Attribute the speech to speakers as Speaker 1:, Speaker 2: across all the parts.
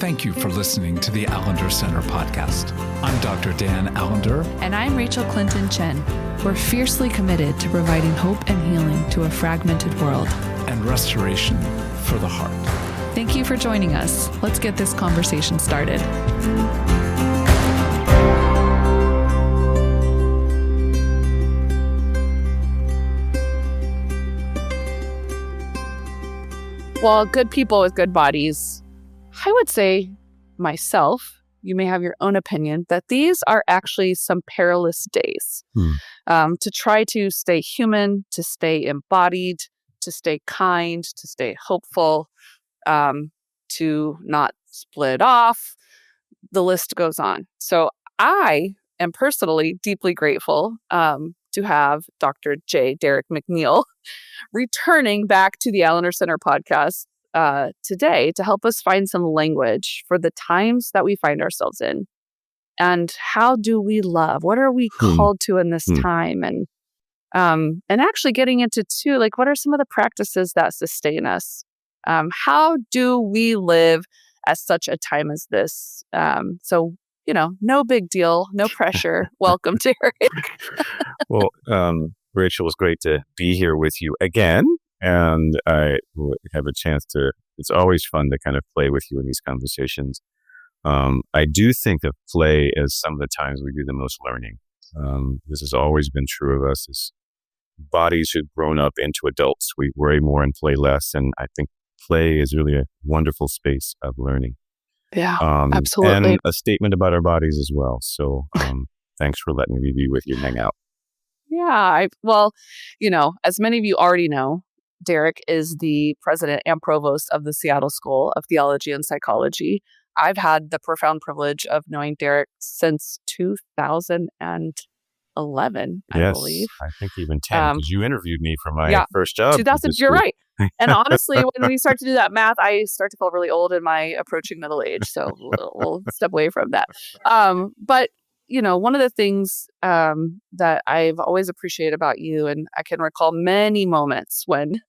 Speaker 1: Thank you for listening to the Allender Center podcast. I'm Dr. Dan Allender.
Speaker 2: And I'm Rachael Clinton Chen. We're fiercely committed to providing hope and healing to a fragmented world.
Speaker 1: And restoration for the heart.
Speaker 2: Thank you for joining us. Let's get this conversation started. Well, good people with good bodies. I would say myself, you may have your own opinion, that these are actually some perilous days. To try to stay human, to stay embodied, to stay kind, to stay hopeful, to not split off. The list goes on. So I am personally deeply grateful to have Dr. J. Derek McNeil returning back to the Allender Center podcast today to help us find some language for the times that we find ourselves in. And how do we love? What are we called to in this time? And actually getting into too, like, what are some of the practices that sustain us? How do we live at such a time as this? So, no big deal, no pressure. Welcome, Derek.
Speaker 3: Well, Rachel, it's great to be here with you again. And I have a chance it's always fun to kind of play with you in these conversations. I do think of play as some of the times we do the most learning. This has always been true of us as bodies who've grown up into adults. We worry more and play less. And I think play is really a wonderful space of learning.
Speaker 2: Yeah, absolutely.
Speaker 3: And a statement about our bodies as well. So thanks for letting me be with you and hang out.
Speaker 2: Yeah, as many of you already know, Derek is the president and provost of the Seattle School of Theology and Psychology. I've had the profound privilege of knowing Derek since 2011, I believe.
Speaker 3: I think even 10, because you interviewed me for my first job.
Speaker 2: 2000, you're right. And honestly, when we start to do that math, I start to feel really old in my approaching middle age. So we'll step away from that. But one of the things that I've always appreciated about you, and I can recall many moments when,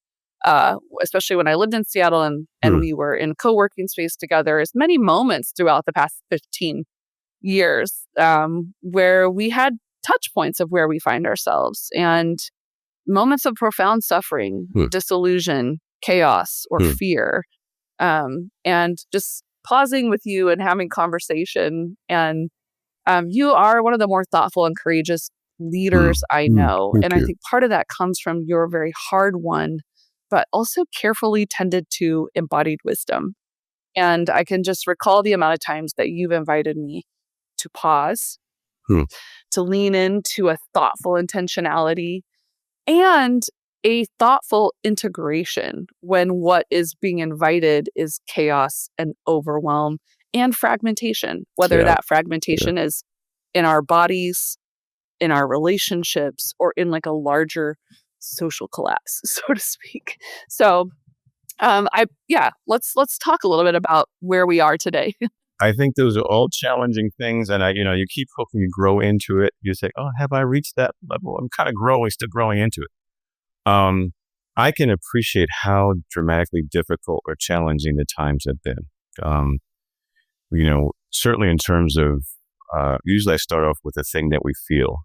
Speaker 2: especially when I lived in Seattle and we were in co-working space together, is many moments throughout the past 15 years where we had touch points of where we find ourselves and moments of profound suffering, disillusion, chaos, or fear, and just pausing with you and having conversation. And you are one of the more thoughtful and courageous leaders I know. And I think part of that comes from your very hard-won, but also carefully tended to embodied wisdom. And I can just recall the amount of times that you've invited me to pause, to lean into a thoughtful intentionality and a thoughtful integration when what is being invited is chaos and overwhelm and fragmentation, whether that fragmentation is in our bodies, in our relationships, or in like a larger social collapse, so to speak. So let's talk a little bit about where we are today.
Speaker 3: I think those are all challenging things. And you keep hoping you grow into it. You say, oh, have I reached that level? I'm kind of still growing into it. I can appreciate how dramatically difficult or challenging the times have been. Certainly in terms of, usually I start off with a thing that we feel.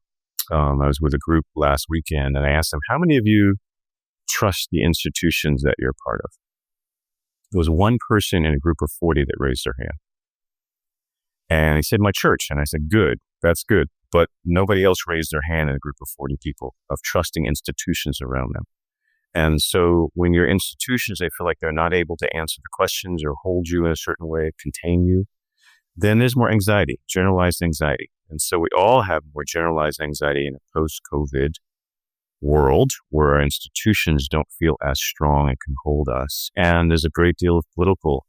Speaker 3: I was with a group last weekend and I asked them, how many of you trust the institutions that you're part of? There was one person in a group of 40 that raised their hand. And he said, my church. And I said, good, that's good. But nobody else raised their hand in a group of 40 people of trusting institutions around them. And so when your institutions, they feel like they're not able to answer the questions or hold you in a certain way, contain you, then there's more anxiety, generalized anxiety. And so we all have more generalized anxiety in a post-COVID world where our institutions don't feel as strong and can hold us. And there's a great deal of political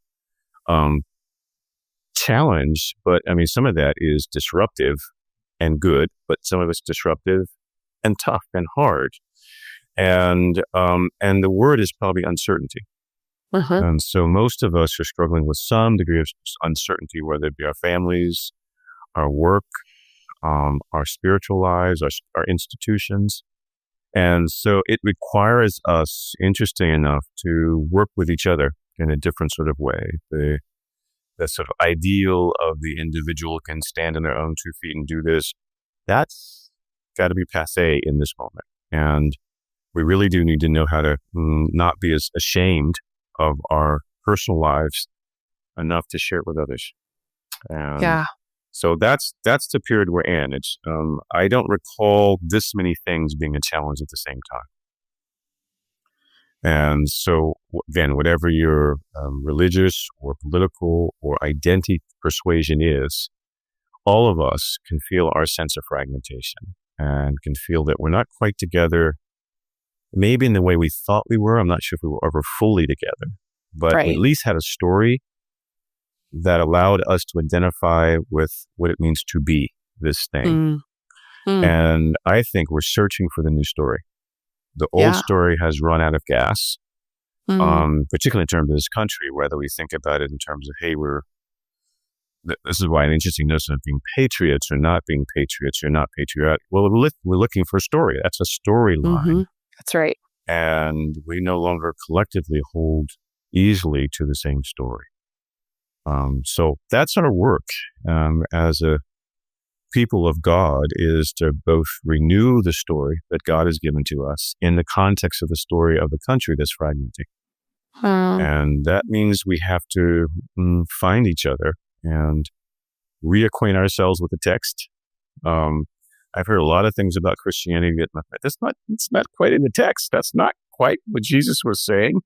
Speaker 3: challenge, but some of that is disruptive and good, but some of it's disruptive and tough and hard. And the word is probably uncertainty. And so most of us are struggling with some degree of uncertainty, whether it be our families, our work, our spiritual lives, our institutions. And so it requires us, interesting enough, to work with each other in a different sort of way. the sort of ideal of the individual can stand on their own 2 feet and do this, that's got to be passé in this moment. And we really do need to know how to not be as ashamed of our personal lives enough to share it with others. And so that's the period we're in. It's I don't recall this many things being a challenge at the same time. And so, again, whatever your religious or political or identity persuasion is, all of us can feel our sense of fragmentation and can feel that we're not quite together, maybe in the way we thought we were. I'm not sure if we were ever fully together, but we at least had a story that allowed us to identify with what it means to be this thing. And I think we're searching for the new story. The old story has run out of gas, particularly in terms of this country, whether we think about it in terms of, hey, this is why an interesting notion of being patriots or not being patriots or not patriotic. Well, we're looking for a story. That's a storyline.
Speaker 2: That's right.
Speaker 3: And we no longer collectively hold easily to the same story. So that's our work as a people of God, is to both renew the story that God has given to us in the context of the story of the country that's fragmenting. And that means we have to find each other and reacquaint ourselves with the text. I've heard a lot of things about Christianity that it's not quite in the text. That's not quite what Jesus was saying.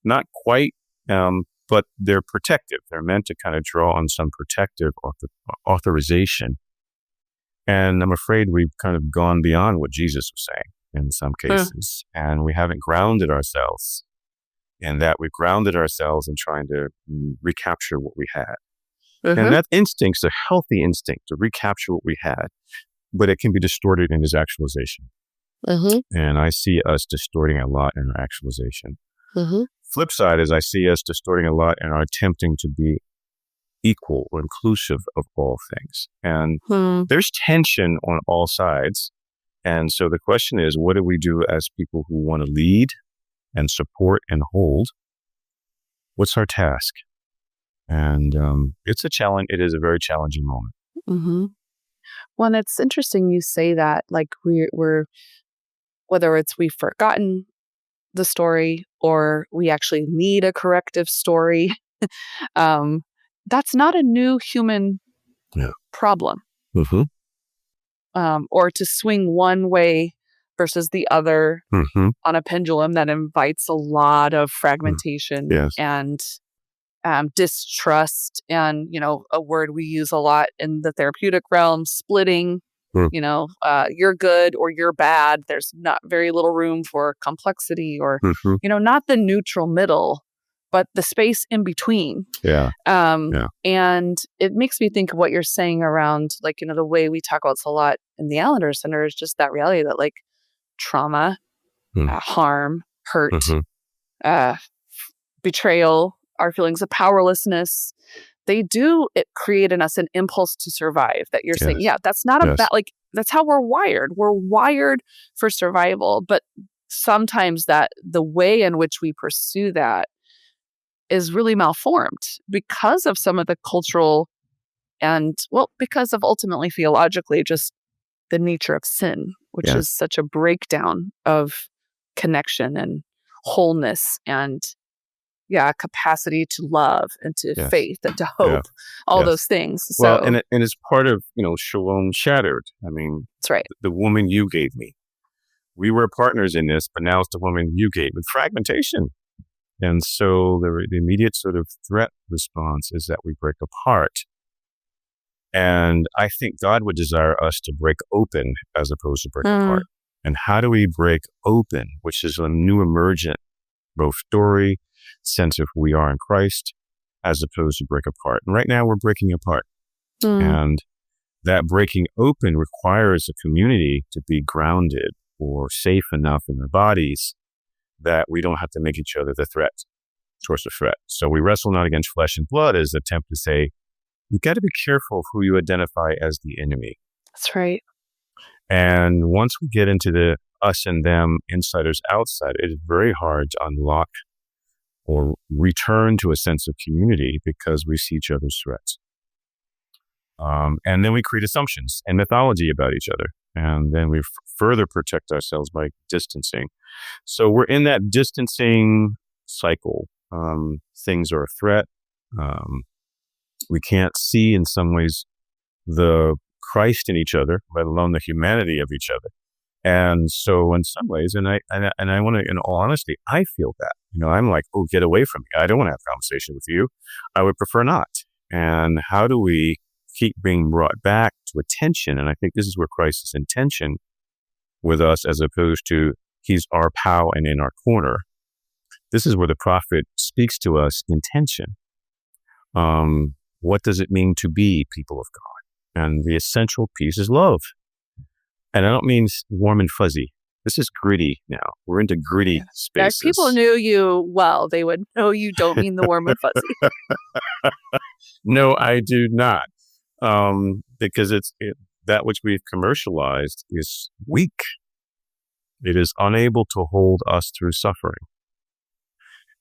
Speaker 3: Not quite, but they're protective. They're meant to kind of draw on some protective authorization. And I'm afraid we've kind of gone beyond what Jesus was saying in some cases. And we haven't grounded ourselves in that. We've grounded ourselves in trying to recapture what we had. And that instinct's a healthy instinct to recapture what we had, but it can be distorted in its actualization. And I see us distorting a lot in our actualization. Flip side is I see us distorting a lot in our attempting to be equal or inclusive of all things. And there's tension on all sides. And so the question is, what do we do as people who want to lead and support and hold? What's our task? And it's a challenge. It is a very challenging moment.
Speaker 2: Well, and it's interesting you say that, like we're whether it's we've forgotten the story or we actually need a corrective story. That's not a new human problem. Or to swing one way versus the other on a pendulum that invites a lot of fragmentation and distrust, and, a word we use a lot in the therapeutic realm, splitting. You're good or you're bad. There's not very little room for complexity or, not the neutral middle, but the space in between. And it makes me think of what you're saying around, like, the way we talk about this a lot in the Allender Center is just that reality that, like, trauma, harm, hurt, betrayal, our feelings of powerlessness, they do create in us an impulse to survive that you're saying, that's not a bad, like, that's how we're wired. We're wired for survival. But sometimes the way in which we pursue that is really malformed because of some of the cultural and, because of ultimately theologically just the nature of sin, which is such a breakdown of connection and wholeness and capacity to love and to faith and to hope, all those things.
Speaker 3: Well, and it's part of, Shalom Shattered. I mean,
Speaker 2: that's right.
Speaker 3: The woman you gave me. We were partners in this, but now it's the woman you gave with fragmentation. And so the immediate sort of threat response is that we break apart. And I think God would desire us to break open as opposed to break apart. And how do we break open, which is a new emergent, both story, sense of who we are in Christ, as opposed to break apart. And right now we're breaking apart. And that breaking open requires a community to be grounded or safe enough in their bodies that we don't have to make each other the source of threat. So we wrestle not against flesh and blood as an attempt to say, you got to be careful of who you identify as the enemy.
Speaker 2: That's right.
Speaker 3: And once we get into the us and them, insiders, outside, it is very hard to unlock or return to a sense of community because we see each other's threats. And then we create assumptions and mythology about each other. And then we further protect ourselves by distancing. So we're in that distancing cycle. Things are a threat. We can't see in some ways the Christ in each other, let alone the humanity of each other. And so in some ways, and I want to, in all honesty, I feel that, I'm like, oh, get away from me. I don't want to have a conversation with you. I would prefer not. And how do we keep being brought back to attention? And I think this is where Christ is in tension with us, as opposed to he's our pal and in our corner. This is where the prophet speaks to us in tension. What does it mean to be people of God? And the essential piece is love. And I don't mean warm and fuzzy. This is gritty now. We're into gritty spaces.
Speaker 2: If people knew you well, they would know you don't mean the warm and fuzzy.
Speaker 3: No, I do not. Because that which we've commercialized is weak. It is unable to hold us through suffering.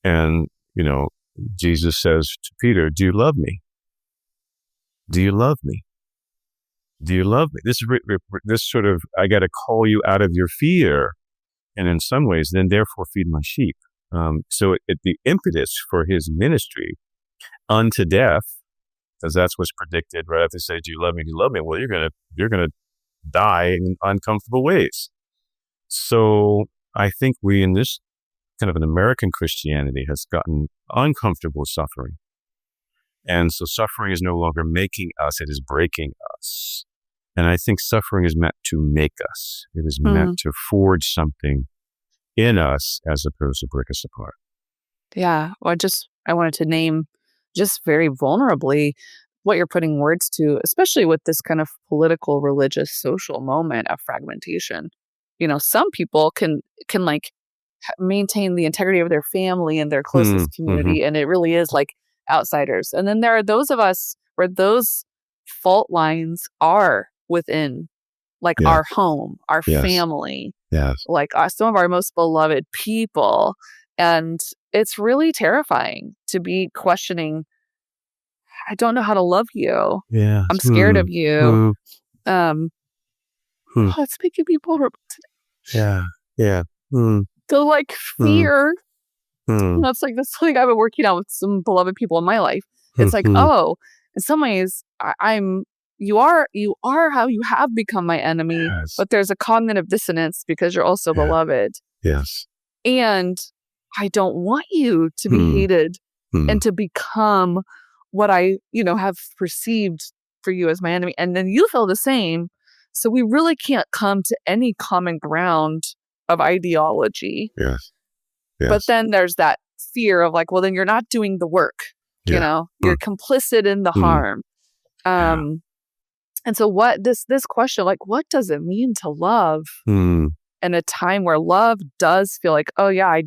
Speaker 3: And, Jesus says to Peter, do you love me? Do you love me? Do you love me? This sort of, I got to call you out of your fear. And in some ways, then therefore feed my sheep. So the impetus for his ministry unto death, because that's what's predicted right after he says, do you love me? Do you love me? Well, you're going to die in uncomfortable ways. So I think we, in this kind of an American Christianity, has gotten uncomfortable with suffering. And so suffering is no longer making us, it is breaking us. And I think suffering is meant to make us. It is meant to forge something in us as opposed to break us apart.
Speaker 2: Yeah. Well, I wanted to name just very vulnerably what you're putting words to, especially with this kind of political, religious, social moment of fragmentation. Some people can like maintain the integrity of their family and their closest community. And it really is like outsiders. And then there are those of us where those fault lines are within like our home, our family, like some of our most beloved people. And it's really terrifying to be questioning, I don't know how to love you.
Speaker 3: Yeah.
Speaker 2: I'm scared of you. It's making me vulnerable today.
Speaker 3: Yeah.
Speaker 2: The like fear. That's like this thing I've been working on with some beloved people in my life. It's like, oh, in some ways, you are how you have become my enemy, but there's a cognitive dissonance because you're also beloved.
Speaker 3: Yes.
Speaker 2: And I don't want you to be hated and to become what I, have perceived for you as my enemy. And then you feel the same. So we really can't come to any common ground of ideology.
Speaker 3: Yes.
Speaker 2: But then there's that fear of like, well, then you're not doing the work. You're complicit in the harm. And so what this question, like, what does it mean to love in a time where love does feel like, oh yeah,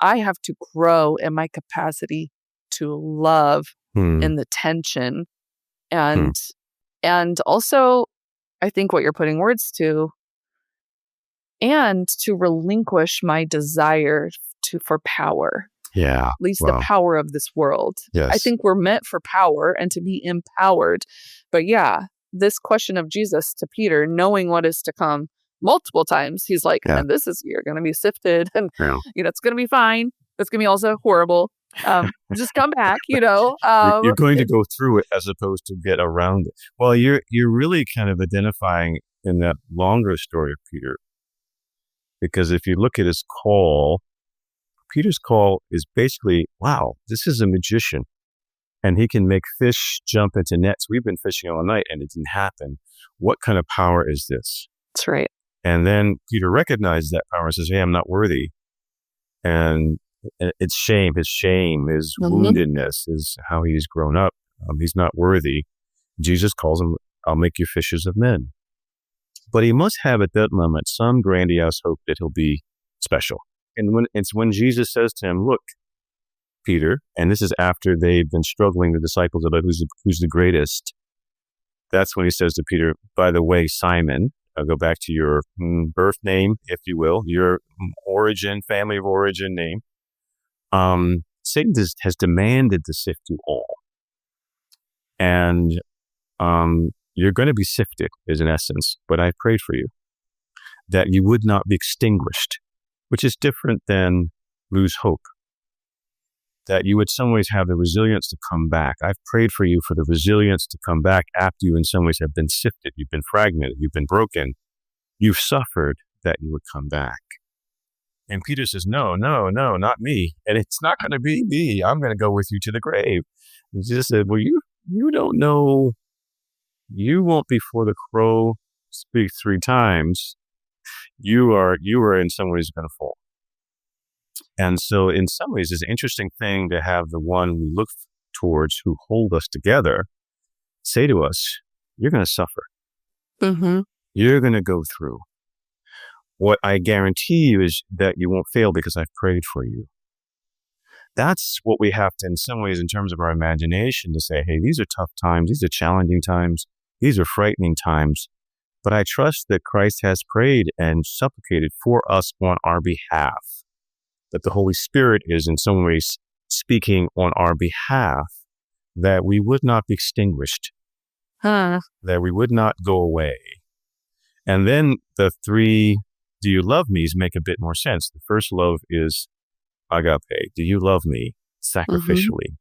Speaker 2: I have to grow in my capacity to love in the tension. And also I think what you're putting words to, and to relinquish my desire for power.
Speaker 3: Yeah.
Speaker 2: At least the power of this world.
Speaker 3: Yes.
Speaker 2: I think we're meant for power and to be empowered. But this question of Jesus to Peter, knowing what is to come multiple times, he's like, and you're going to be sifted and, it's going to be fine. It's going to be also horrible. Just come back, You're
Speaker 3: going to go through it as opposed to get around it. Well, you're really kind of identifying in that longer story of Peter. Because if you look at his call, Peter's call is basically, wow, this is a magician. And he can make fish jump into nets. We've been fishing all night and it didn't happen. What kind of power is this?
Speaker 2: That's right.
Speaker 3: And then Peter recognizes that power and says, hey, I'm not worthy. And it's shame. His shame, his woundedness is how he's grown up. He's not worthy. Jesus calls him, I'll make you fishers of men. But he must have at that moment some grandiose hope that he'll be special. And when Jesus says to him, look, Peter, and this is after they've been struggling, the disciples, about who's the greatest. That's when he says to Peter, by the way, Simon, I'll go back to your birth name, if you will, your origin, family of origin name. Satan has demanded to sift you all. And you're going to be sifted, is in essence. But I prayed for you that you would not be extinguished, which is different than lose hope. That you would some ways have the resilience to come back. I've prayed for you for the resilience to come back after you in some ways have been sifted. You've been fragmented. You've been broken. You've suffered, that you would come back. And Peter says, no, not me. And it's not going to be me. I'm going to go with you to the grave. And Jesus said, well, you don't know. You won't before the crow speaks 3 times. You are in some ways going to fall. And so in some ways, it's an interesting thing to have the one we look towards who hold us together say to us, you're going to suffer.
Speaker 2: Mm-hmm.
Speaker 3: You're going to go through. What I guarantee you is that you won't fail because I've prayed for you. That's what we have to, in some ways, in terms of our imagination, to say, hey, these are tough times. These are challenging times. These are frightening times. But I trust that Christ has prayed and supplicated for us on our behalf. That the Holy Spirit is in some ways speaking on our behalf, that we would not be extinguished, that we would not go away. And then the 3 do you love me's make a bit more sense. The first love is agape. Do you love me sacrificially?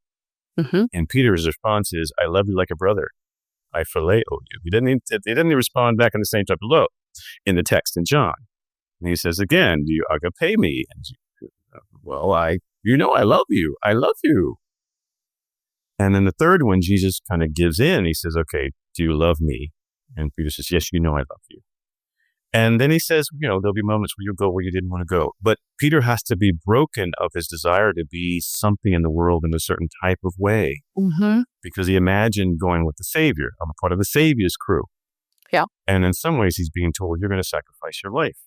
Speaker 2: Mm-hmm.
Speaker 3: And Peter's response is, I love you like a brother. I phileo you. He didn't respond back in the same type of love in the text in John. And he says again, do you agape me? And well, I love you. I love you. And then the third one, Jesus kind of gives in. He says, okay, do you love me? And Peter says, yes, I love you. And then he says, there'll be moments where you'll go where you didn't want to go. But Peter has to be broken of his desire to be something in the world in a certain type of way.
Speaker 2: Mm-hmm.
Speaker 3: Because he imagined going with the Savior. I'm a part of the Savior's crew.
Speaker 2: Yeah.
Speaker 3: And in some ways, he's being told, you're going to sacrifice your life.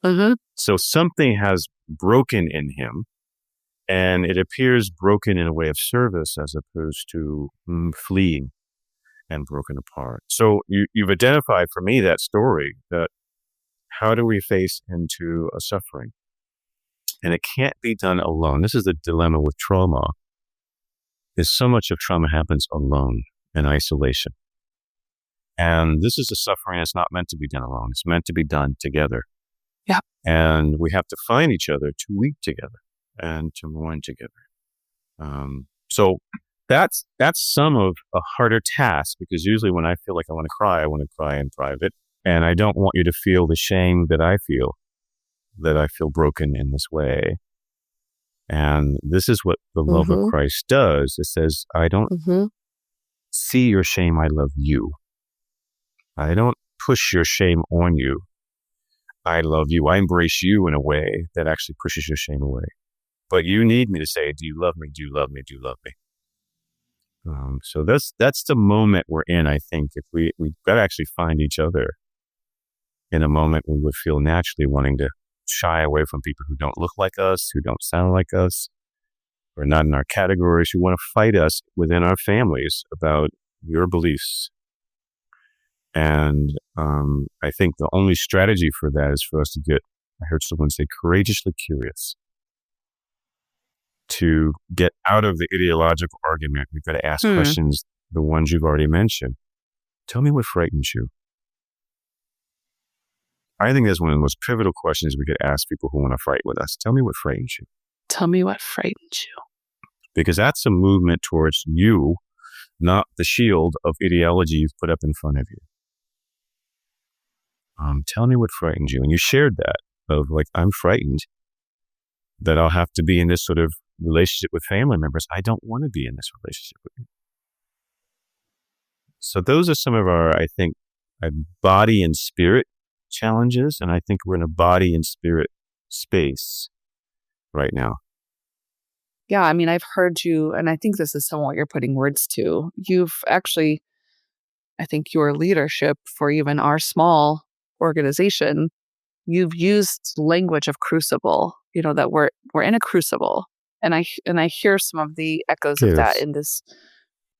Speaker 2: Mm-hmm.
Speaker 3: So something has broken in him. And it appears broken in a way of service as opposed to fleeing and broken apart. So you've identified for me that story, that how do we face into a suffering? And it can't be done alone. This is the dilemma with trauma, is so much of trauma happens alone in isolation. And this is a suffering that's not meant to be done alone. It's meant to be done together.
Speaker 2: Yeah.
Speaker 3: And we have to find each other to weep together and to mourn together. So that's some of a harder task, because usually when I feel like I want to cry in private. And I don't want you to feel the shame that I feel broken in this way. And this is what the love of Christ does. It says, I don't see your shame, I love you. I don't push your shame on you. I love you. I embrace you in a way that actually pushes your shame away. But you need me to say, do you love me? Do you love me? Do you love me? So that's the moment we're in, I think. If we've got to actually find each other in a moment we would feel naturally wanting to shy away from people who don't look like us, who don't sound like us, or not in our categories, who want to fight us within our families about your beliefs. And I think the only strategy for that is for us to get, I heard someone say, courageously curious. To get out of the ideological argument, we've got to ask questions, the ones you've already mentioned. Tell me what frightens you. I think that's one of the most pivotal questions we could ask people who want to fight with us. Tell me what frightens you.
Speaker 2: Tell me what frightens you.
Speaker 3: Because that's a movement towards you, not the shield of ideology you've put up in front of you. Tell me what frightens you. And you shared that of like, I'm frightened that I'll have to be in this sort of relationship with family members. I don't want to be in this relationship with you. So those are some of our, I think, body and spirit challenges. And I think we're in a body and spirit space right now.
Speaker 2: Yeah, I mean, I've heard you, and I think this is some of what you're putting words to. You've actually, I think your leadership for even our small organization, you've used language of crucible, that we're in a crucible. And I hear some of the echoes of that in this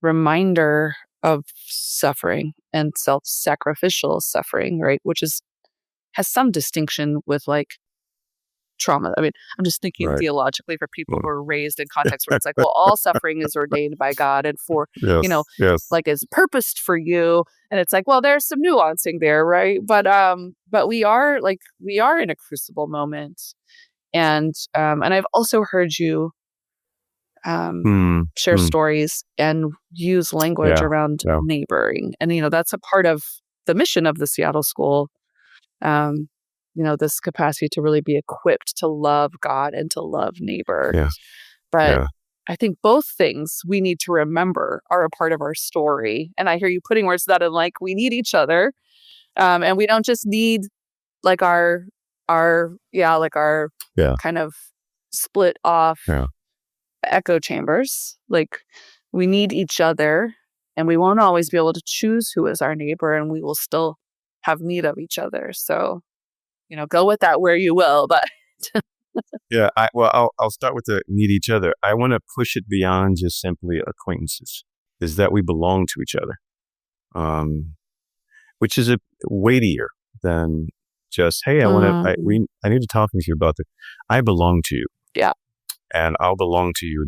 Speaker 2: reminder of suffering and self-sacrificial suffering, right? Which has some distinction with like trauma. I mean, I'm just thinking
Speaker 3: Right.
Speaker 2: theologically for people who are raised in contexts where it's like, well, all suffering is ordained by God and for,
Speaker 3: Yes.
Speaker 2: like is purposed for you. And it's like, well, there's some nuancing there, right? But we are in a crucible moment. And I've also heard you share stories and use language around neighboring. And, that's a part of the mission of the Seattle School. This capacity to really be equipped to love God and to love neighbor.
Speaker 3: Yes.
Speaker 2: But I think both things we need to remember are a part of our story. And I hear you putting words to that and like, we need each other. And we don't just need like our kind of split off echo chambers. Like we need each other, and we won't always be able to choose who is our neighbor, and we will still have need of each other. So, go with that where you will, but
Speaker 3: I'll start with the need each other. I want to push it beyond just simply acquaintances, is that we belong to each other, which is weightier than just, hey, I need to talk with you about I belong to you.
Speaker 2: Yeah.
Speaker 3: And I'll belong to you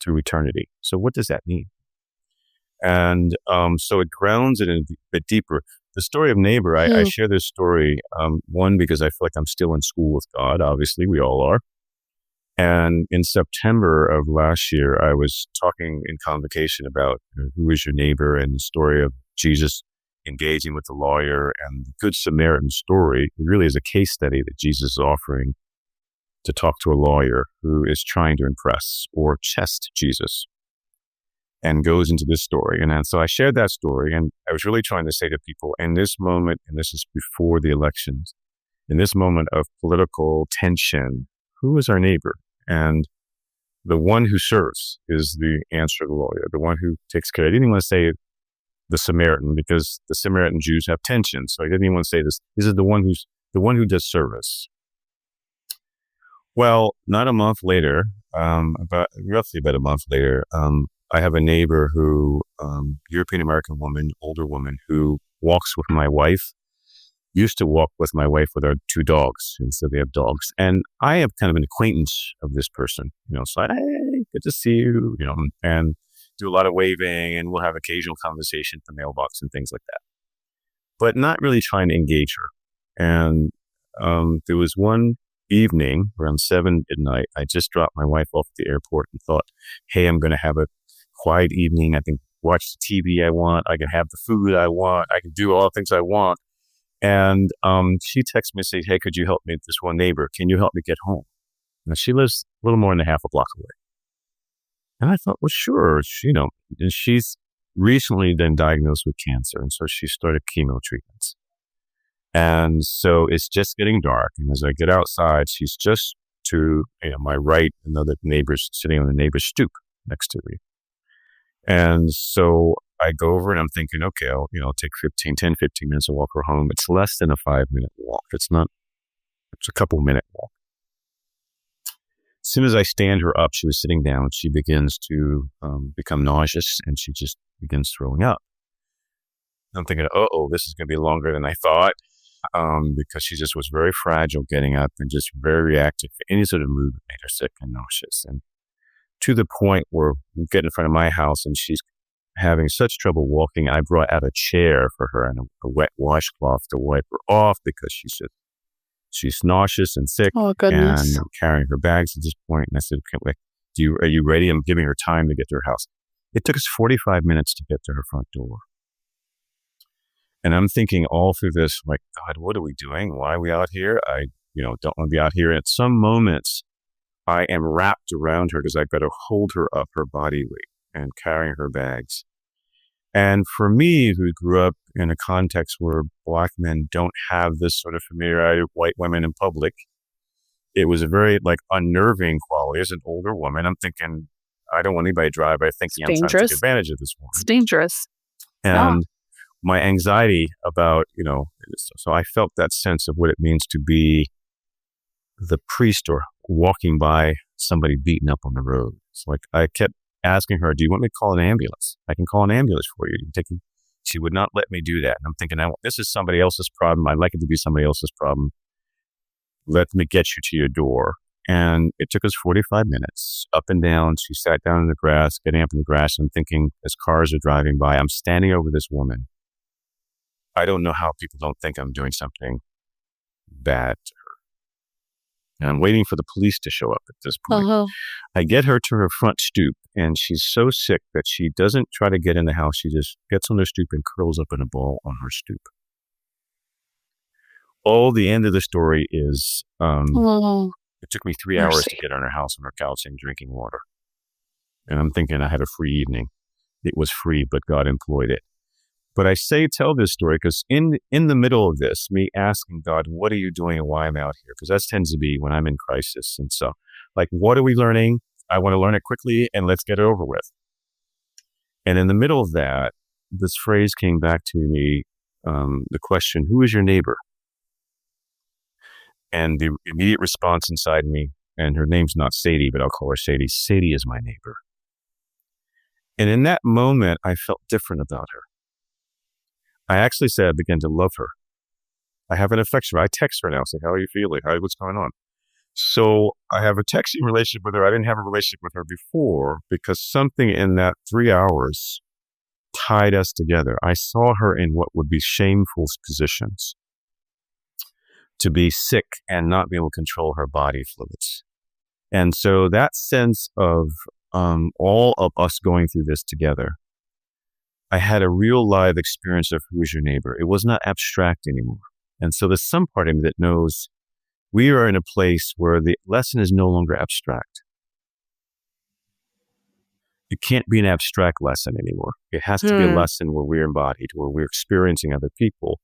Speaker 3: through eternity. So what does that mean? And so it grounds it a bit deeper. The story of neighbor, I share this story, one, because I feel like I'm still in school with God. Obviously, we all are. And in September of last year, I was talking in convocation about who is your neighbor and the story of Jesus engaging with the lawyer, and the Good Samaritan story. It really is a case study that Jesus is offering to talk to a lawyer who is trying to impress or test Jesus, and goes into this story. And so I shared that story, and I was really trying to say to people in this moment, and this is before the elections, in this moment of political tension, who is our neighbor? And the one who serves is the answer of the lawyer, the one who takes care. I didn't even want to say the Samaritan, because the Samaritan Jews have tension. So I didn't even want to say this. This is the one who does service. Well, not a month later, roughly about a month later, I have a neighbor who, European-American woman, older woman, who walks with my wife, used to walk with my wife with our two dogs. And so they have dogs. And I have kind of an acquaintance of this person, so hey, good to see you, and do a lot of waving, and we'll have occasional conversation at the mailbox and things like that, but not really trying to engage her. And there was one evening around 7 at night, I just dropped my wife off at the airport and thought, hey, I'm going to have a quiet evening. I can watch the TV I want. I can have the food I want. I can do all the things I want. And she texted me and said, hey, could you help me with this one neighbor? Can you help me get home? Now, she lives a little more than a half a block away. And I thought, well, sure. And she's recently been diagnosed with cancer. And so she started chemo treatments. And so it's just getting dark. And as I get outside, she's just to my right, another neighbor's sitting on the neighbor's stoop next to me. And so I go over and I'm thinking, okay, I'll take 15 minutes to walk her home. It's less than a 5-minute walk. It's a couple-minute walk. As soon as I stand her up, she was sitting down, she begins to become nauseous, and she just begins throwing up. I'm thinking, this is going to be longer than I thought, because she just was very fragile getting up and just very reactive. Any sort of movement made her sick and nauseous. And to the point where we get in front of my house and she's having such trouble walking, I brought out a chair for her and a wet washcloth to wipe her off, because she's nauseous and sick.
Speaker 2: Oh, goodness.
Speaker 3: And I'm carrying her bags at this point. And I said, okay, are you ready? I'm giving her time to get to her house. It took us 45 minutes to get to her front door. And I'm thinking all through this, like, God, what are we doing? Why are we out here? I, don't want to be out here. And at some moments, I am wrapped around her because I've got to hold her up, her body weight, and carrying her bags. And for me, who grew up in a context where Black men don't have this sort of familiarity with white women in public, it was a very unnerving quality. As an older woman, I'm thinking, I don't want anybody to drive by thinking I'm trying to take advantage of this woman.
Speaker 2: It's dangerous.
Speaker 3: And my anxiety about, so I felt that sense of what it means to be the priest or walking by somebody beaten up on the road. So I kept asking her, do you want me to call an ambulance? I can call an ambulance for you. She would not let me do that. And I'm thinking, this is somebody else's problem. I'd like it to be somebody else's problem. let me get you to your door. And it took us 45 minutes up and down. She sat down in the grass, getting up in the grass. I'm thinking, as cars are driving by, I'm standing over this woman. I don't know how people don't think I'm doing something bad to her. And I'm waiting for the police to show up at this point.
Speaker 2: Uh-huh.
Speaker 3: I get her to her front stoop, and she's so sick that she doesn't try to get in the house. She just gets on her stoop and curls up in a ball on her stoop. The end of the story is, it took me 3 hours to get her in her house on her couch and drinking water. And I'm thinking I had a free evening. It was free, but God employed it. But I tell this story because in the middle of this, me asking God, what are you doing and why I'm out here? Because that tends to be when I'm in crisis. And so, like, what are we learning? I want to learn it quickly and let's get it over with. And in the middle of that, this phrase came back to me, the question, who is your neighbor? And the immediate response inside me, and her name's not Sadie, but I'll call her Sadie. Sadie is my neighbor. And in that moment, I felt different about her. I actually said I began to love her. I have an affection. I text her now, say, how are you feeling? What's going on? So I have a texting relationship with her. I didn't have a relationship with her before because something in that 3 hours tied us together. I saw her in what would be shameful positions, to be sick and not be able to control her body fluids. And so that sense of all of us going through this together, I had a real live experience of who is your neighbor. It was not abstract anymore. And so there's some part of me that knows we are in a place where the lesson is no longer abstract. It can't be an abstract lesson anymore. It has to be a lesson where we're embodied, where we're experiencing other people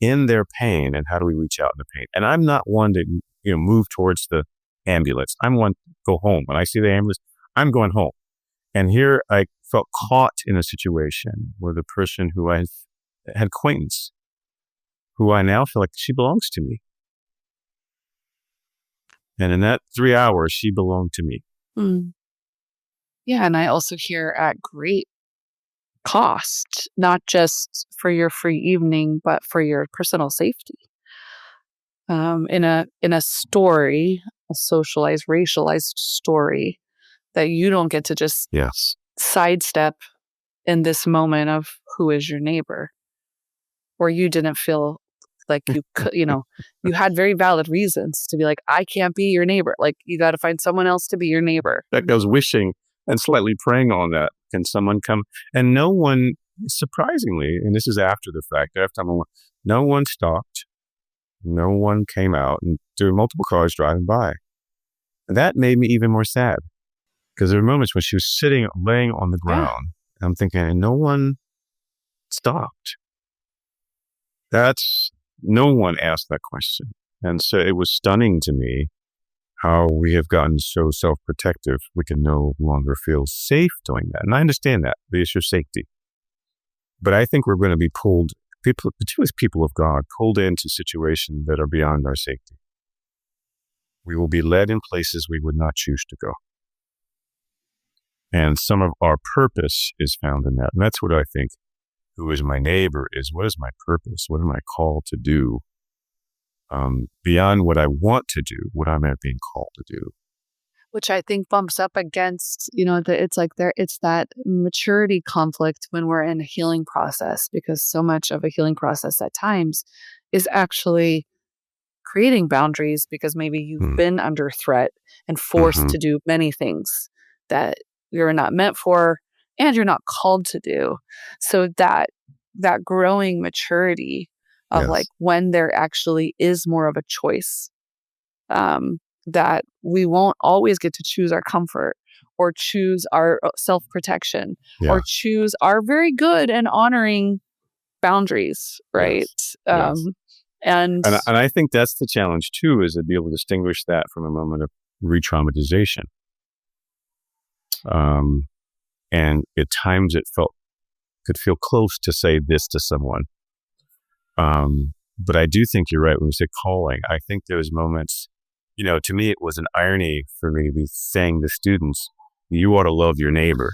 Speaker 3: in their pain, and how do we reach out in the pain? And I'm not one to move towards the ambulance. I'm one to go home. When I see the ambulance, I'm going home. And here I felt caught in a situation where the person who I had acquaintance, who I now feel like she belongs to me. And in that 3 hours, she belonged to me.
Speaker 2: Yeah, and I also hear at great cost, not just for your free evening, but for your personal safety. In a story, a socialized, racialized story, that you don't get to just sidestep in this moment of who is your neighbor, or you didn't feel like you could, you had very valid reasons to be like, I can't be your neighbor. Like, you got to find someone else to be your neighbor.
Speaker 3: Like, I was wishing and slightly praying on that. Can someone come? And no one, surprisingly, and this is after the fact, no one stopped. No one came out, and there were multiple cars driving by. And that made me even more sad, because there were moments when she was laying on the ground. And I'm thinking, and no one stopped. No one asked that question. And so it was stunning to me how we have gotten so self-protective, we can no longer feel safe doing that. And I understand that, the issue of safety. But I think we're going to be pulled, particularly people of God, pulled into situations that are beyond our safety. We will be led in places we would not choose to go. And some of our purpose is found in that. And that's what I think, who is my neighbor, is what is my purpose? What am I called to do? Beyond what I want to do, what am I being called to do?
Speaker 2: Which I think bumps up against, it's that maturity conflict when we're in a healing process, because so much of a healing process at times is actually creating boundaries, because maybe you've been under threat and forced to do many things that you're not meant for and you're not called to do. So that growing maturity of like when there actually is more of a choice, that we won't always get to choose our comfort or choose our self-protection or choose our very good and honoring boundaries, right? And
Speaker 3: I think that's the challenge too, is to be able to distinguish that from a moment of re-traumatization. And at times it could feel close to say this to someone. But I do think you're right when we say calling. I think those moments, to me, it was an irony for me to be saying to students, you ought to love your neighbor.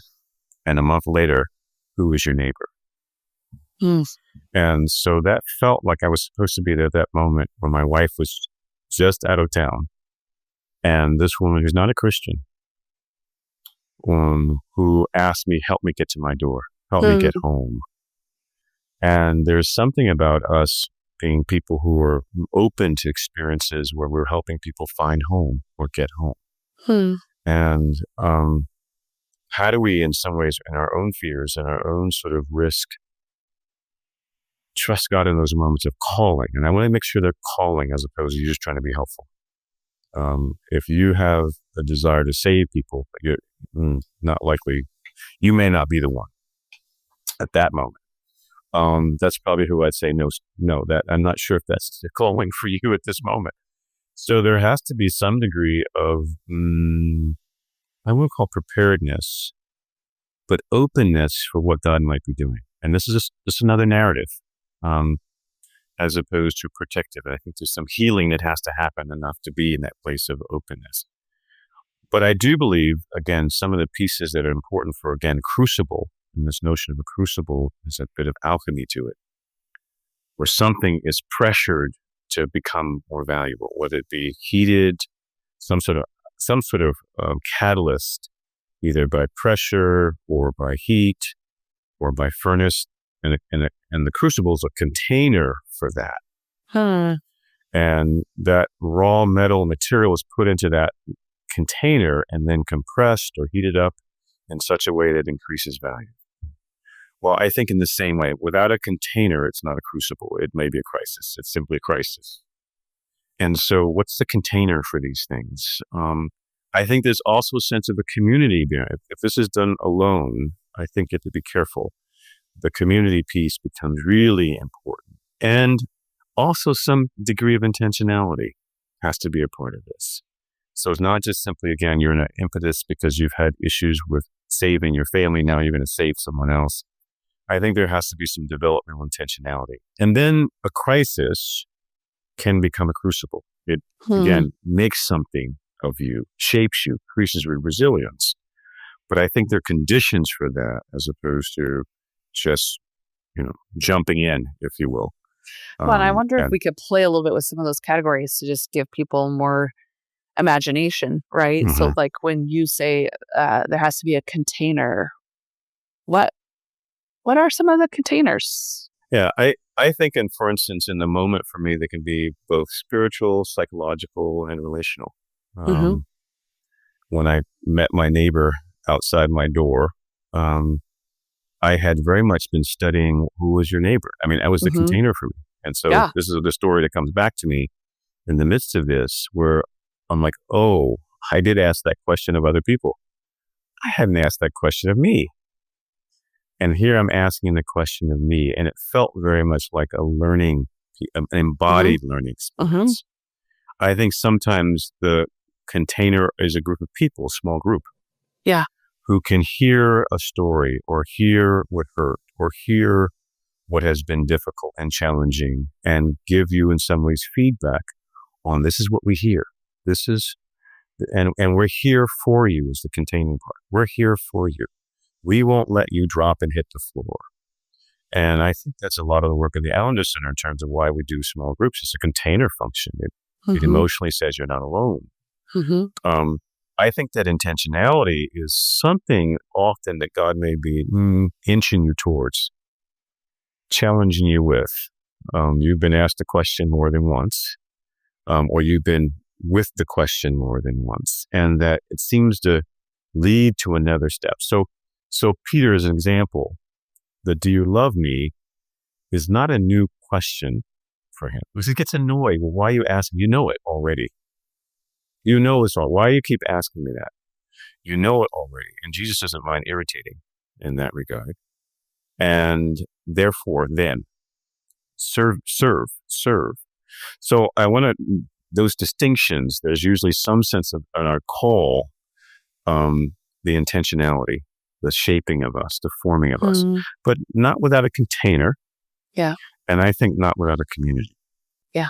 Speaker 3: And a month later, who is your neighbor? And so that felt like I was supposed to be there at that moment when my wife was just out of town. And this woman who's not a Christian, who asked me, help me get to my door, help me get home. And there's something about us being people who are open to experiences where we're helping people find home or get home. And how do we, in some ways, in our own fears and our own sort of risk, trust God in those moments of calling? And I want to make sure they're calling as opposed to you just trying to be helpful. If you have a desire to save people, you're not likely, you may not be the one at that moment. That's probably who I'd say no, that I'm not sure if that's the calling for you at this moment. So there has to be some degree of, I won't call preparedness, but openness for what God might be doing. And this is just another narrative, as opposed to protective. I think there's some healing that has to happen enough to be in that place of openness. But I do believe, again, some of the pieces that are important for, again, crucible, and this notion of a crucible is a bit of alchemy to it, where something is pressured to become more valuable, whether it be heated, some sort of catalyst, either by pressure or by heat or by furnace, and the crucible is a container for that. And that raw metal material is put into that container and then compressed or heated up in such a way that increases value. Well, I think in the same way, without a container, it's not a crucible. It may be a crisis. It's simply a crisis. And so what's the container for these things? I think there's also a sense of a community there. If this is done alone, I think you have to be careful. The community piece becomes really important. And also some degree of intentionality has to be a part of this. So it's not just simply, again, you're in an impetus because you've had issues with saving your family. Now you're going to save someone else. I think there has to be some developmental intentionality. And then a crisis can become a crucible. It, again, makes something of you, shapes you, increases your resilience. But I think there are conditions for that as opposed to just, jumping in, if you will.
Speaker 2: Well, and I wonder if we could play a little bit with some of those categories to just give people more imagination, right? So like when you say there has to be a container, what are some of the containers?
Speaker 3: Yeah, I think, and for instance, in the moment for me, they can be both spiritual, psychological, and relational. When I met my neighbor outside my door, I had very much been studying who was your neighbor. I mean, that was the container for me. And so this is the story that comes back to me in the midst of this, where I'm like, oh, I did ask that question of other people. I hadn't asked that question of me. And here I'm asking the question of me. And it felt very much like a learning, an embodied learning experience. I think sometimes the container is a group of people, a small group.
Speaker 2: Yeah.
Speaker 3: Who can hear a story or hear what hurt or hear what has been difficult and challenging and give you in some ways feedback on this is what we hear. This is, and we're here for you is the containing part. We're here for you. We won't let you drop and hit the floor. And I think that's a lot of the work of the Allender Center in terms of why we do small groups. It's a container function. It emotionally says you're not alone. I think that intentionality is something often that God may be inching you towards, challenging you with. You've been asked a question more than once, or you've been with the question more than once, and that it seems to lead to another step. So Peter, as an example, the "Do you love me?" is not a new question for him because he gets annoyed. Well, why are you asking? You know it already. You know it's all. Why do you keep asking me that? You know it already. And Jesus doesn't mind irritating in that regard. And therefore, then, serve. So I want those distinctions, there's usually some sense of, in our call, the intentionality, the shaping of us, the forming of us, but not without a container.
Speaker 2: Yeah.
Speaker 3: And I think not without a community.
Speaker 2: Yeah.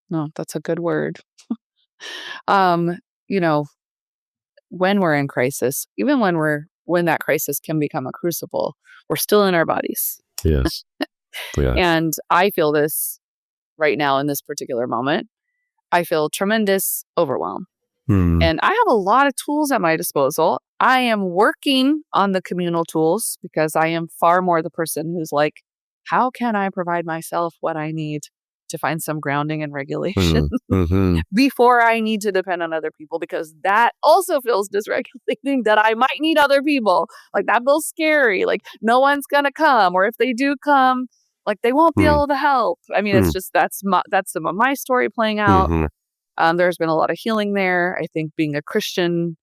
Speaker 2: No, that's a good word. When we're in crisis, even when that crisis can become a crucible, we're still in our bodies.
Speaker 3: Yes. Yeah.
Speaker 2: And I feel this right now in this particular moment. I feel tremendous overwhelm.
Speaker 3: Hmm.
Speaker 2: And I have a lot of tools at my disposal. I am working on the communal tools because I am far more the person who's like, how can I provide myself what I need to find some grounding and regulation
Speaker 3: Mm-hmm.
Speaker 2: before I need to depend on other people? Because that also feels dysregulating, that I might need other people. Like, that feels scary. Like, no one's going to come. Or if they do come, like, they won't be able to help. I mean, it's just, that's some of my story playing out.
Speaker 3: Mm-hmm.
Speaker 2: There's been a lot of healing there. I think being a Christian,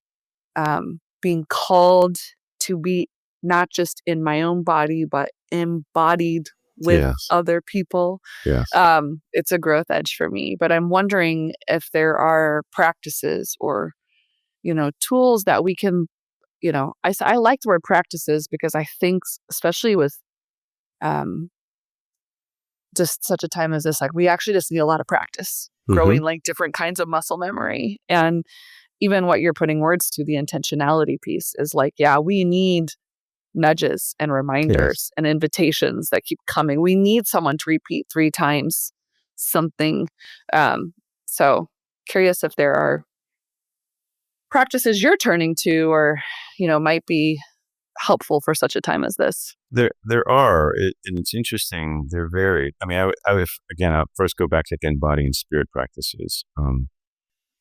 Speaker 2: being called to be not just in my own body, but embodied with
Speaker 3: Yes.
Speaker 2: other people.
Speaker 3: Yes.
Speaker 2: It's a growth edge for me. But I'm wondering if there are practices or, tools that we can, I like the word practices because I think, especially with just such a time as this, like, we actually just need a lot of practice growing like different kinds of muscle memory. And even what you're putting words to, the intentionality piece is like, yeah, we need nudges and reminders and invitations that keep coming. We need someone to repeat 3 times something. So curious if there are practices you're turning to or, might be helpful for such a time as this.
Speaker 3: There are, and it's interesting. They're varied. I mean, I would, again, I'll first go back to again, body and spirit practices.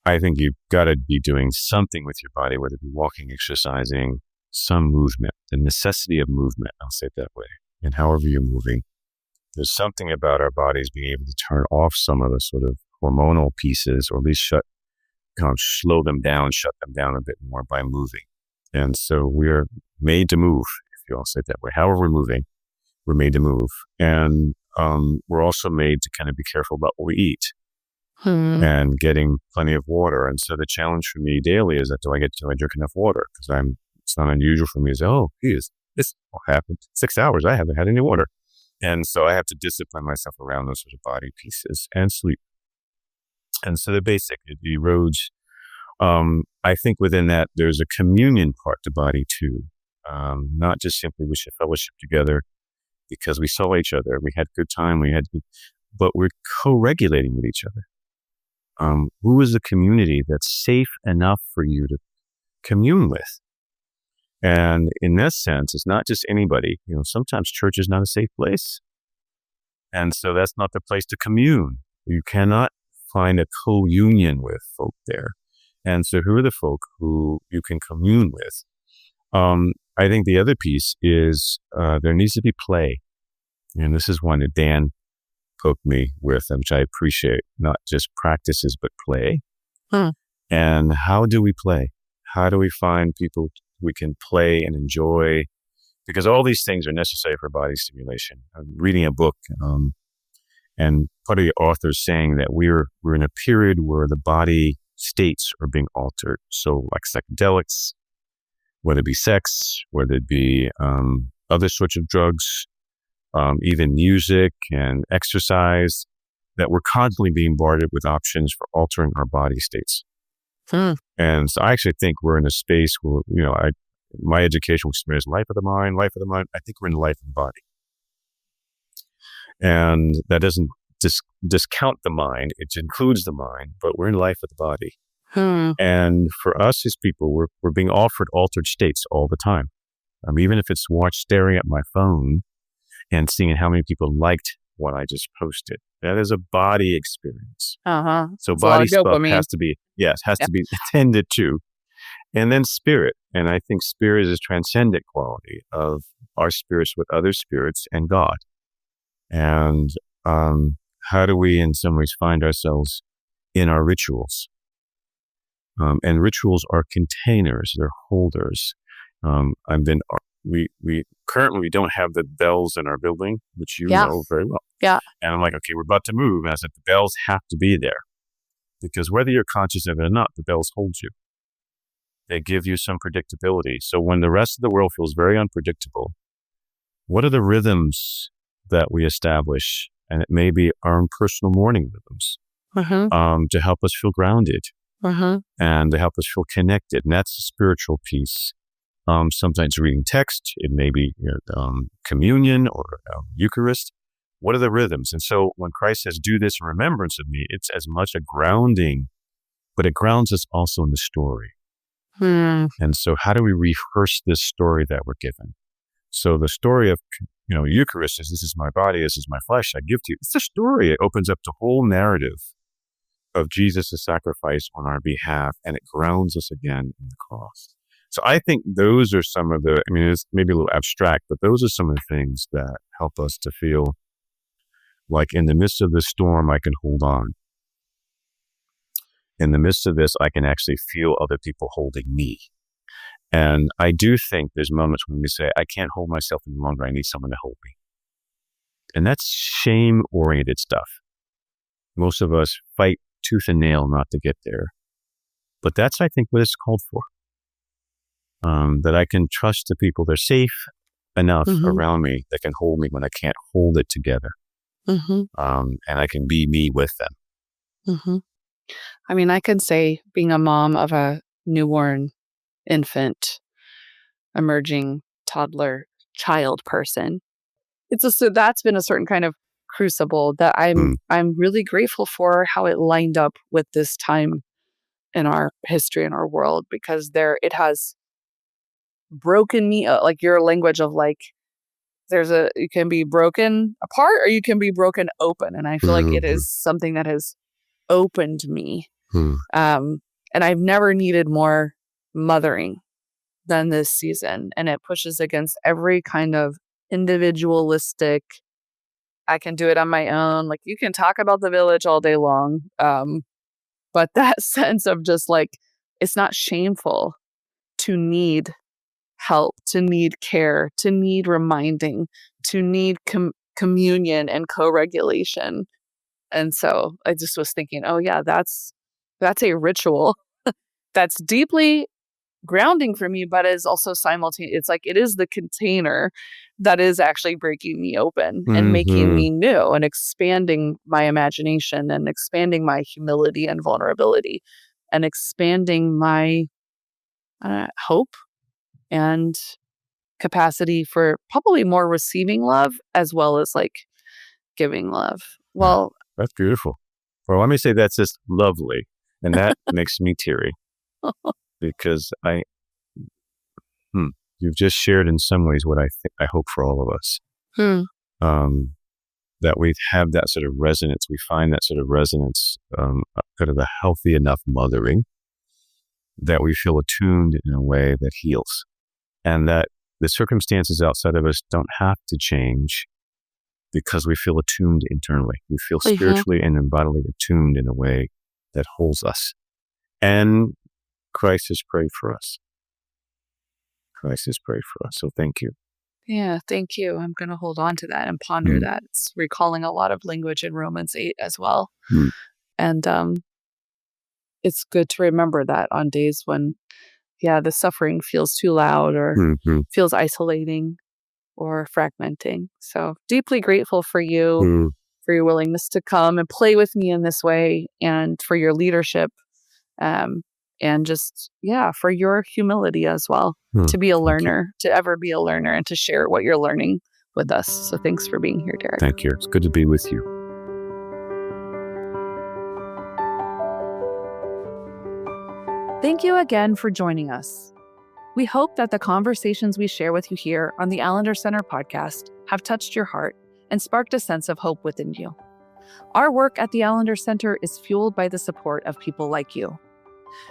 Speaker 3: I think you've got to be doing something with your body, whether it be walking, exercising, some movement, the necessity of movement, I'll say it that way. And however you're moving, there's something about our bodies being able to turn off some of the sort of hormonal pieces, or at least slow them down, shut them down a bit more by moving. And so we're made to move, if you all say it that way. However we're moving, we're made to move. And we're also made to kind of be careful about what we eat and getting plenty of water. And so the challenge for me daily is that do I drink enough water? Because it's not unusual for me to say, oh, geez, this all happened. 6 hours, I haven't had any water. And so I have to discipline myself around those sort of body pieces and sleep. And so the basic, it erodes. I think within that, there's a communion part to body too. Not just simply we should fellowship together because we saw each other, we had good time, but we're co-regulating with each other. Who is a community that's safe enough for you to commune with? And in that sense, it's not just anybody. Sometimes church is not a safe place. And so that's not the place to commune. You cannot find a co-union with folk there. And so who are the folk who you can commune with? I think the other piece is there needs to be play. And this is one that Dan poked me with, which I appreciate, not just practices, but play. And how do we play? How do we find people we can play and enjoy? Because all these things are necessary for body stimulation. I'm reading a book, and part of the author is saying that we're in a period where the body states are being altered. So like psychedelics, whether it be sex, whether it be other sorts of drugs, even music and exercise, that we're constantly being bombarded with options for altering our body states. And so I actually think we're in a space where, my educational experience, life of the mind, I think we're in the life of the body. And that doesn't discount the mind. It includes the mind, but we're in life of the body. And for us as people, we're being offered altered states all the time. Even if it's staring at my phone and seeing how many people liked what I just posted. That is a body experience. So body stuff has to be attended to. And then spirit. And I think spirit is a transcendent quality of our spirits with other spirits and God. And how do we in some ways find ourselves in our rituals? And rituals are containers, they're holders. We currently don't have the bells in our building, which you know very well.
Speaker 2: Yeah.
Speaker 3: And I'm like, okay, we're about to move. And I said, the bells have to be there. Because whether you're conscious of it or not, the bells hold you. They give you some predictability. So when the rest of the world feels very unpredictable, what are the rhythms that we establish? And it may be our own personal morning rhythms to help us feel grounded and to help us feel connected. And that's the spiritual piece. Sometimes reading text, it may be communion or Eucharist. What are the rhythms? And so when Christ says, do this in remembrance of me, it's as much a grounding, but it grounds us also in the story. And so how do we rehearse this story that we're given? So the story of, Eucharist is, this is my body, this is my flesh, I give to you. It's a story. It opens up the whole narrative of Jesus' sacrifice on our behalf, and it grounds us again in the cross. So I think those are some of the, it's maybe a little abstract, but those are some of the things that help us to feel like in the midst of the storm, I can hold on. In the midst of this, I can actually feel other people holding me. And I do think there's moments when we say, I can't hold myself any longer. I need someone to hold me. And that's shame-oriented stuff. Most of us fight tooth and nail not to get there. But that's, I think, what it's called for. That I can trust the people. They're safe enough around me that can hold me when I can't hold it together. And I can be me with them.
Speaker 2: I could say being a mom of a newborn infant, emerging toddler, child person, that's been a certain kind of crucible that I'm really grateful for how it lined up with this time in our history in our world, because it has broken me up, like your language of like you can be broken apart or you can be broken open, and I feel like it is something that has opened me. And I've never needed more mothering than this season, and it pushes against every kind of individualistic, I can do it on my own. Like, you can talk about the village all day long, but that sense of just like, it's not shameful to need help, to need care, to need reminding, to need communion and co-regulation. And so I just was thinking, oh yeah, that's a ritual that's deeply grounding for me, but is also simultaneous. It's like, it is the container that is actually breaking me open and making me new and expanding my imagination and expanding my humility and vulnerability and expanding my hope and capacity for probably more receiving love as well as like giving love. Well,
Speaker 3: that's beautiful. Well, let me say that's just lovely. And that makes me teary because you've just shared in some ways what I hope for all of us. That we have that sort of resonance. We find that sort of resonance, kind of a healthy enough mothering that we feel attuned in a way that heals, and that the circumstances outside of us don't have to change because we feel attuned internally. We feel spiritually and bodily attuned in a way that holds us. And Christ has prayed for us. Christ has prayed for us. So thank you.
Speaker 2: Yeah, thank you. I'm going to hold on to that and ponder that. It's recalling a lot of language in Romans 8 as well. And it's good to remember that on days when, the suffering feels too loud or feels isolating or fragmenting. So deeply grateful for you, for your willingness to come and play with me in this way, and for your leadership, and just, for your humility as well, to be a learner, to ever be a learner, and to share what you're learning with us. So thanks for being here, Derek.
Speaker 3: Thank you. It's good to be with you.
Speaker 2: Thank you again for joining us. We hope that the conversations we share with you here on the Allender Center podcast have touched your heart and sparked a sense of hope within you. Our work at the Allender Center is fueled by the support of people like you.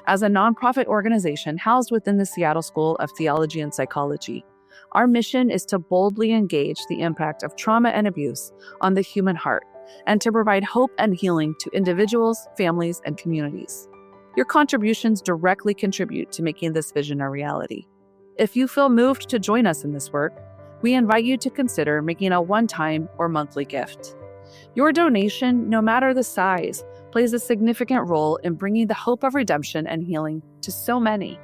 Speaker 2: As a nonprofit organization housed within the Seattle School of Theology and Psychology, our mission is to boldly engage the impact of trauma and abuse on the human heart and to provide hope and healing to individuals, families, and communities. Your contributions directly contribute to making this vision a reality. If you feel moved to join us in this work, we invite you to consider making a one-time or monthly gift. Your donation, no matter the size, plays a significant role in bringing the hope of redemption and healing to so many.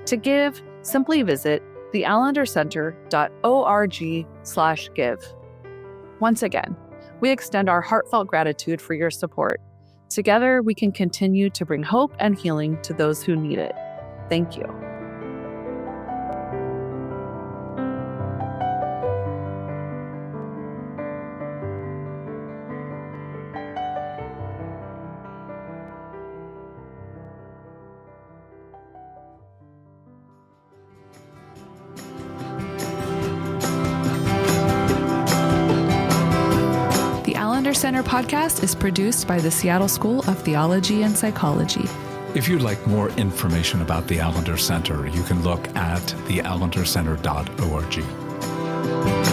Speaker 2: To give, simply visit theallendercenter.org/give. Once again, we extend our heartfelt gratitude for your support. Together, we can continue to bring hope and healing to those who need it. Thank you. Allender Center podcast is produced by the Seattle School of Theology and Psychology.
Speaker 1: If you'd like more information about the Allender Center, you can look at theallendercenter.org.